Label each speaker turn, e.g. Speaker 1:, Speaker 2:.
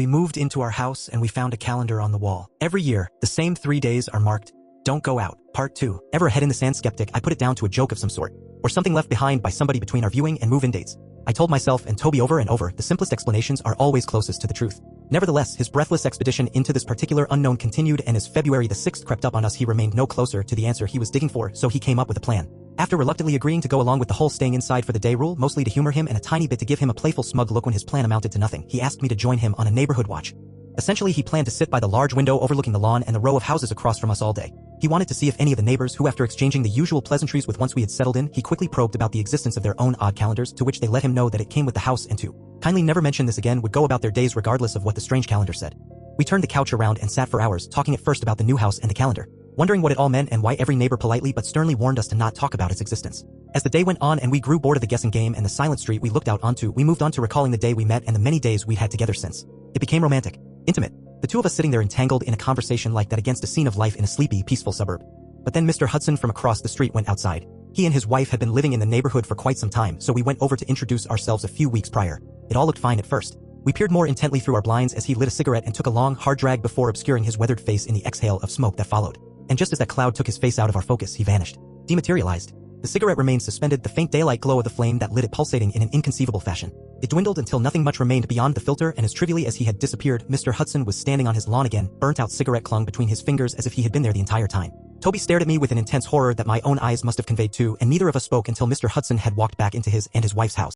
Speaker 1: We moved into our house and we found a calendar on the wall. Every year, the same 3 days are marked. Don't go out. Part 2. Ever a head in the sand skeptic? I put it down to a joke of some sort, or something left behind by somebody between our viewing and move-in dates. I told myself and Toby over and over, the simplest explanations are always closest to the truth. Nevertheless, his breathless expedition into this particular unknown continued, and as February the 6th crept up on us, he remained no closer to the answer he was digging for, so he came up with a plan. After reluctantly agreeing to go along with the whole staying inside for the day rule, mostly to humor him and a tiny bit to give him a playful smug look when his plan amounted to nothing, he asked me to join him on a neighborhood watch. Essentially, he planned to sit by the large window overlooking the lawn and the row of houses across from us all day. He wanted to see if any of the neighbors who, after exchanging the usual pleasantries with once we had settled in, he quickly probed about the existence of their own odd calendars, to which they let him know that it came with the house and to kindly never mention this again, would go about their days regardless of what the strange calendar said. We turned the couch around and sat for hours, talking at first about the new house and the calendar, wondering what it all meant and why every neighbor politely but sternly warned us to not talk about its existence. As the day went on and we grew bored of the guessing game and the silent street we looked out onto, we moved on to recalling the day we met and the many days we'd had together since. It became romantic, intimate, the two of us sitting there entangled in a conversation like that against a scene of life in a sleepy, peaceful suburb. But then Mr. Hudson from across the street went outside. He and his wife had been living in the neighborhood for quite some time, so we went over to introduce ourselves a few weeks prior. It all looked fine at first. We peered more intently through our blinds as he lit a cigarette and took a long, hard drag before obscuring his weathered face in the exhale of smoke that followed. And just as that cloud took his face out of our focus, he vanished. Dematerialized. The cigarette remained suspended, the faint daylight glow of the flame that lit it pulsating in an inconceivable fashion. It dwindled until nothing much remained beyond the filter, and as trivially as he had disappeared, Mr. Hudson was standing on his lawn again, burnt-out cigarette clung between his fingers as if he had been there the entire time. Toby stared at me with an intense horror that my own eyes must have conveyed too, and neither of us spoke until Mr. Hudson had walked back into his and his wife's house.